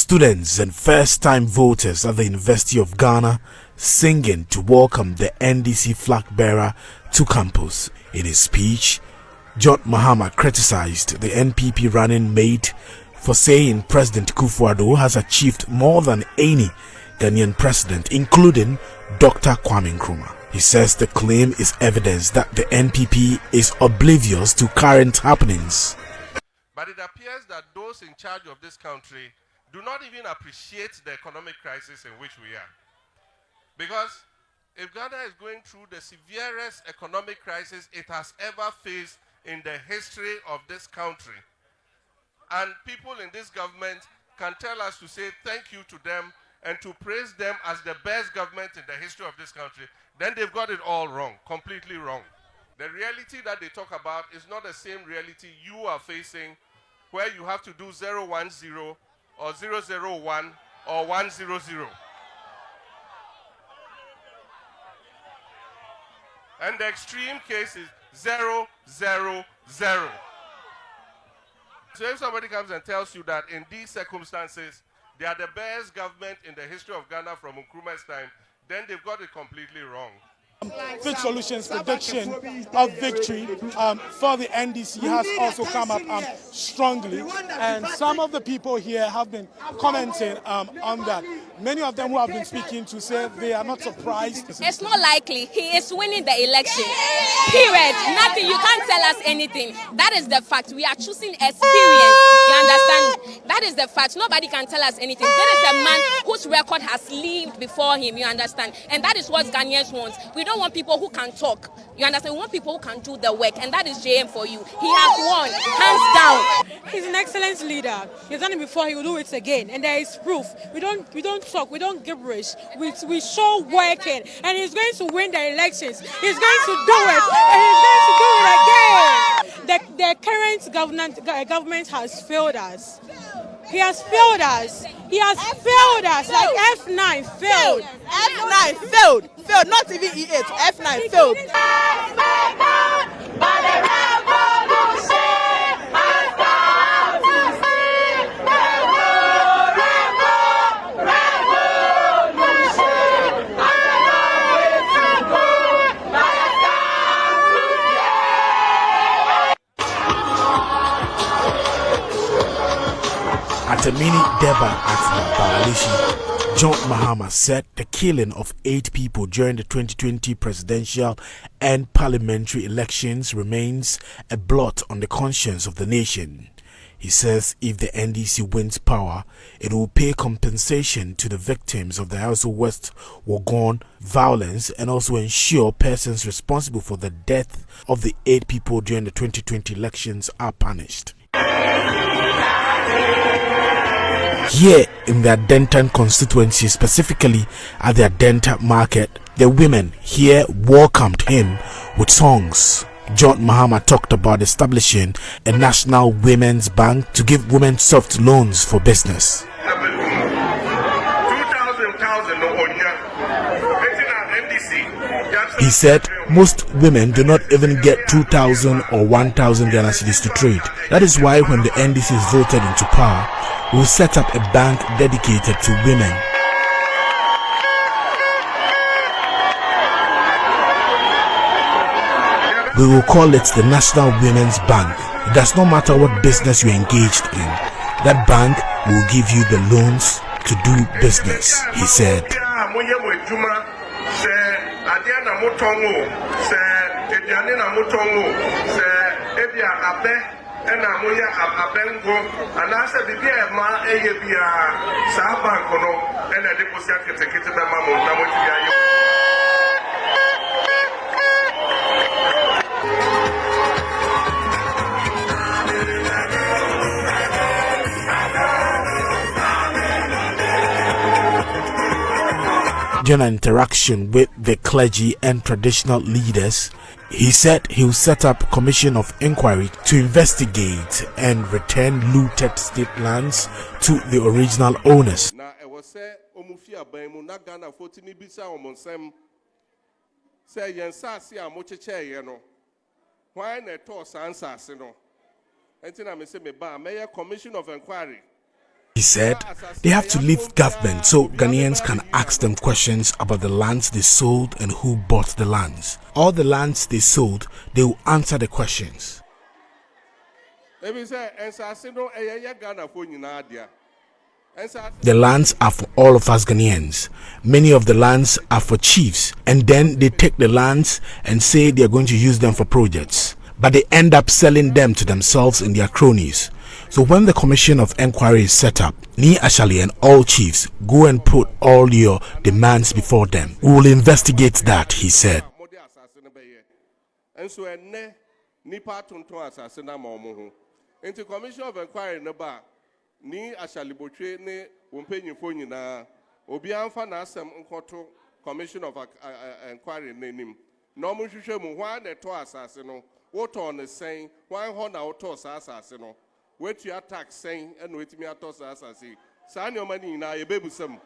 Students and first-time voters at the University of Ghana singing to welcome the NDC flag bearer to campus. In his speech, John Mahama criticized the NPP running mate for saying President Kufuor has achieved more than any Ghanaian president, including Dr. Kwame Nkrumah. He says the claim is evidence that the NPP is oblivious to current happenings. But it appears that those in charge of this country do not even appreciate the economic crisis in which we are. Because if Ghana is going through the severest economic crisis it has ever faced in the history of this country, and people in this government can tell us to say thank you to them and to praise them as the best government in the history of this country, then they've got it all wrong, completely wrong. The reality that they talk about is not the same reality you are facing, where you have to do 010 or 001 or 100. And the extreme case is 000. So if somebody comes and tells you that in these circumstances they are the best government in the history of Ghana from Nkrumah's time, then they've got it completely wrong. Fit Solutions prediction of victory for the NDC has also come up strongly, and some of the people here have been commenting on that. Many of them who have been speaking to say they are not surprised. It's not likely. He is winning the election. Period. Nothing. You can't tell us anything. That is the fact. We are choosing experience. You understand? That is the fact. Nobody can tell us anything. There is a man whose record has lived before him. You understand? And that is what Ghanaians want. We don't want people who can talk. You understand? We want people who can do the work, and that is JM for you. He has won, hands down. He's an excellent leader. He's done it before. He will do it again, and there is proof. We don't talk. We don't gibberish. We show working, and he's going to win the elections. He's going to do it, and he's going to do it again. The current government has failed us. He has failed us. He has failed us. Like F9 failed. F9 failed. Failed. Not even E8. F9 failed. At a mini deba at Balishi, John Mahama said the killing of 8 people during the 2020 presidential and parliamentary elections remains a blot on the conscience of the nation. He says if the NDC wins power, it will pay compensation to the victims of the Hausa West Wuogon violence and also ensure persons responsible for the death of the 8 people during the 2020 elections are punished. Here in the Adentan constituency, specifically at the Adenta market, the women here welcomed him with songs. John Mahama talked about establishing a national women's bank to give women soft loans for business. He said most women do not even get 2,000 or 1,000 Ghana cedis to trade. That is why when the NDC is voted into power, we will set up a bank dedicated to women. We will call it the National Women's Bank. It does not matter what business you are engaged in. That bank will give you the loans to do business, he said. During an interaction with the clergy and traditional leaders, he said he will set up a commission of inquiry to investigate and return looted state lands to the original owners. He said they have to leave government so Ghanaians can ask them questions about the lands they sold and who bought the lands. All the lands they sold, they will answer the questions. The lands are for all of us Ghanaians. Many of the lands are for chiefs, and then they take the lands and say they are going to use them for projects. But they end up selling them to themselves and their cronies. So when the Commission of Inquiry is set up, Ni Ashali and all chiefs go and put all your demands before them. We will investigate that, he said. Into Commission of Inquiry neba ni ashalibotwe ne wompenyifo nyina obi amfa na asem nkoto Commission of Inquiry nenim na omuhwehwe mu hwan na to asase no woto ne sen hwan ho na woto asase no wetu attack sen eno wetimi ato asase saa ne omani nyina yebebusam